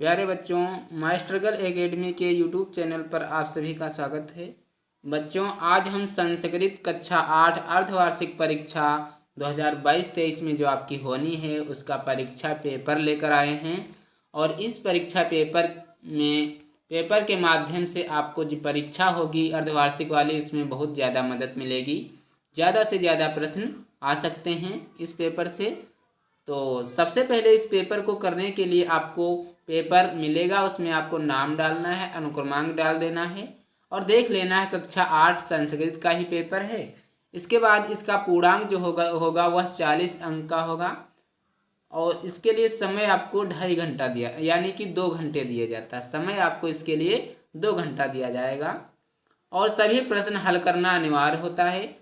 प्यारे बच्चों, मास्टरगल एकेडमी के यूट्यूब चैनल पर आप सभी का स्वागत है। बच्चों, आज हम संस्कृत कक्षा 8 अर्धवार्षिक परीक्षा 2022-23 में जो आपकी होनी है उसका परीक्षा पेपर लेकर आए हैं। और इस परीक्षा पेपर के माध्यम से आपको जो परीक्षा होगी अर्धवार्षिक वाली, इसमें बहुत ज़्यादा मदद मिलेगी। ज़्यादा से ज़्यादा प्रश्न आ सकते हैं इस पेपर से। तो सबसे पहले इस पेपर को करने के लिए आपको पेपर मिलेगा, उसमें आपको नाम डालना है, अनुक्रमांक डाल देना है और देख लेना है कक्षा 8 संस्कृत का ही पेपर है। इसके बाद इसका पूर्णांक जो होगा वह 40 अंक का होगा और इसके लिए समय आपको 2.5 घंटा दिया, यानी कि 2 घंटे दिया जाता है। समय आपको इसके लिए 2 घंटा दिया जाएगा और सभी प्रश्न हल करना अनिवार्य होता है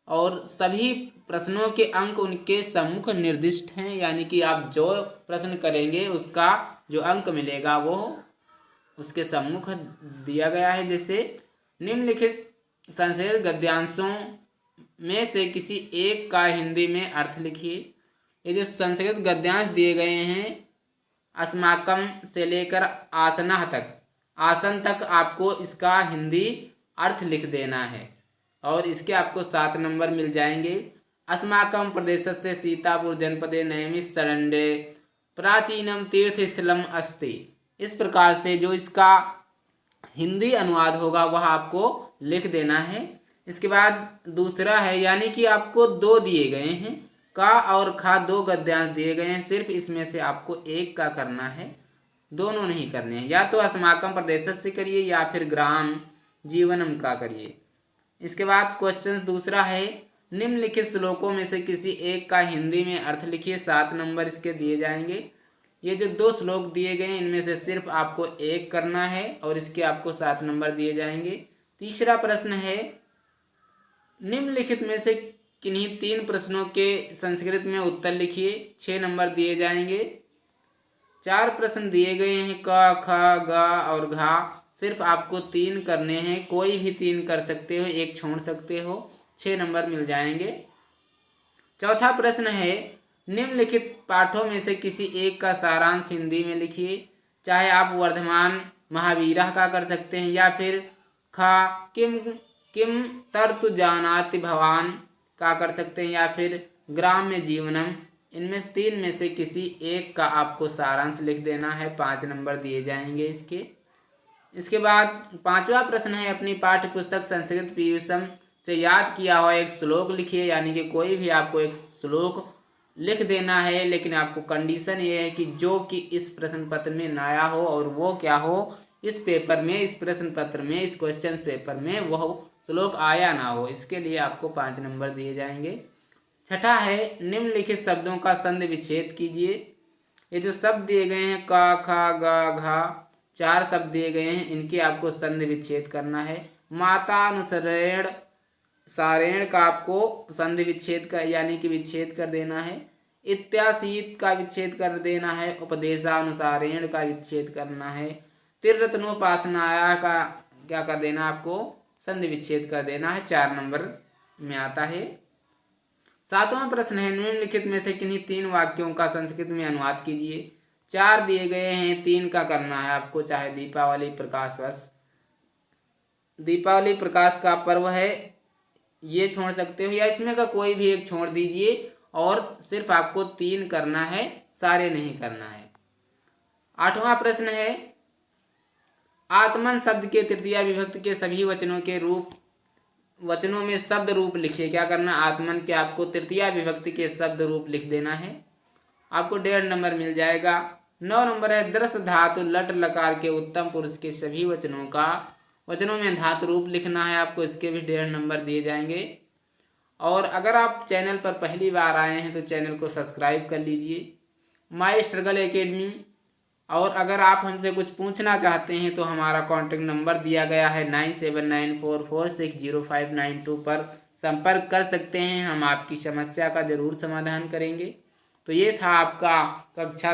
और सभी प्रश्नों के अंक उनके सम्मुख निर्दिष्ट हैं, यानी कि आप जो प्रश्न करेंगे उसका जो अंक मिलेगा वो उसके सम्मुख दिया गया है। जैसे निम्नलिखित संस्कृत गद्यांशों में से किसी एक का हिंदी में अर्थ लिखिए। ये जो संस्कृत गद्यांश दिए गए हैं, अस्माकम से लेकर आसन तक आपको इसका हिंदी अर्थ लिख देना है और इसके आपको 7 नंबर मिल जाएंगे। अस्माकं प्रदेशस्य सीतापुर जनपदे नैमिषारण्ये प्राचीनम तीर्थस्थलम अस्ति। इस प्रकार से जो इसका हिंदी अनुवाद होगा वह आपको लिख देना है। इसके बाद दूसरा है, यानी कि आपको 2 दिए गए हैं, का और खा 2 गद्यांश दिए गए हैं, सिर्फ इसमें से आपको एक का करना है, दोनों नहीं करने हैं। या तो अस्माकं प्रदेशस्य करिए या फिर ग्राम जीवनम का करिए। इसके बाद क्वेश्चन दूसरा है, निम्नलिखित श्लोकों में से किसी एक का हिंदी में अर्थ लिखिए। 7 नंबर इसके दिए जाएंगे। ये जो 2 श्लोक दिए गए हैं इनमें से सिर्फ आपको एक करना है और इसके आपको 7 नंबर दिए जाएंगे। तीसरा प्रश्न है, निम्नलिखित में से किन्हीं 3 प्रश्नों के संस्कृत में उत्तर लिखिए। 6 नंबर दिए जाएंगे। 4 प्रश्न दिए गए हैं, क ख ग और घा, सिर्फ आपको 3 करने हैं, कोई भी 3 कर सकते हो, एक छोड़ सकते हो, 6 नंबर मिल जाएंगे। चौथा प्रश्न है, निम्नलिखित पाठों में से किसी एक का सारांश हिंदी में लिखिए। चाहे आप वर्धमान महावीरः का कर सकते हैं या फिर खा किम किम तर्तु जानाति भवान का कर सकते हैं या फिर ग्राम्य जीवनम। इनमें 3 में से किसी एक का आपको सारांश लिख देना है, 5 नंबर दिए जाएंगे इसके। इसके बाद 5वां प्रश्न है, अपनी पाठ्य पुस्तक संस्कृत पीयूषम से याद किया हुआ एक श्लोक लिखिए। यानी कि कोई भी आपको एक श्लोक लिख देना है, लेकिन आपको कंडीशन ये है कि जो कि इस प्रश्न पत्र में नया हो और वो क्या हो, इस पेपर में, इस प्रश्न पत्र में, इस क्वेश्चन पेपर में वह श्लोक आया ना हो। इसके लिए आपको 5 नंबर दिए जाएंगे। छठा है, निम्नलिखित शब्दों का संधि विच्छेद कीजिए। ये जो शब्द दिए गए हैं, का खा गा घा, 4 शब्द दिए गए हैं, इनके आपको संधि विच्छेद करना है। मातानुसरेण सारेण का आपको संधि विच्छेद का यानी कि विच्छेद कर देना है। इत्यासीत का विच्छेद कर देना है। उपदेशानुसारेण का विच्छेद करना है। तिररत्नोपासनाया का क्या कर देना, आपको संधि विच्छेद कर देना है, 4 नंबर में आता है। 7वां प्रश्न है, निम्नलिखित में से किन्हीं 3 वाक्यों का संस्कृत में अनुवाद कीजिए। 4 दिए गए हैं, 3 का करना है आपको। चाहे दीपावली प्रकाश का पर्व है, ये छोड़ सकते हो या इसमें का कोई भी एक छोड़ दीजिए और सिर्फ आपको 3 करना है, सारे नहीं करना है। 8वां प्रश्न है, आत्मन शब्द के तृतीया विभक्ति के सभी वचनों में शब्द रूप लिखिए। क्या करना, आत्मन के आपको तृतीया विभक्ति के शब्द रूप लिख देना है, आपको 1.5 नंबर मिल जाएगा। 9 नंबर है, दृश्य धातु लट लकार के उत्तम पुरुष के सभी वचनों में धातु रूप लिखना है, आपको इसके भी 1.5 नंबर दिए जाएंगे। और अगर आप चैनल पर पहली बार आए हैं तो चैनल को सब्सक्राइब कर लीजिए, माई स्ट्रगल एकेडमी। और अगर आप हमसे कुछ पूछना चाहते हैं तो हमारा कॉन्टैक्ट नंबर दिया गया है 9794460592 पर संपर्क कर सकते हैं, हम आपकी समस्या का ज़रूर समाधान करेंगे। तो ये था आपका कक्षा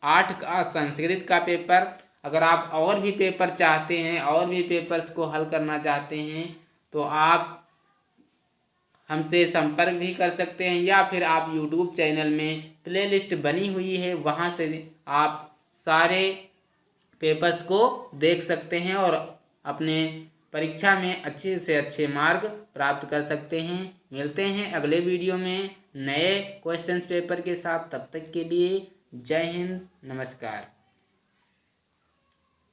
8 का संस्कृत का पेपर। अगर आप और भी पेपर चाहते हैं, और भी पेपर्स को हल करना चाहते हैं तो आप हमसे संपर्क भी कर सकते हैं या फिर आप यूट्यूब चैनल में प्लेलिस्ट बनी हुई है, वहाँ से आप सारे पेपर्स को देख सकते हैं और अपने परीक्षा में अच्छे से अच्छे मार्क प्राप्त कर सकते हैं। मिलते हैं अगले वीडियो में नए क्वेश्चंस पेपर के साथ। तब तक के लिए जय हिंद, नमस्कार।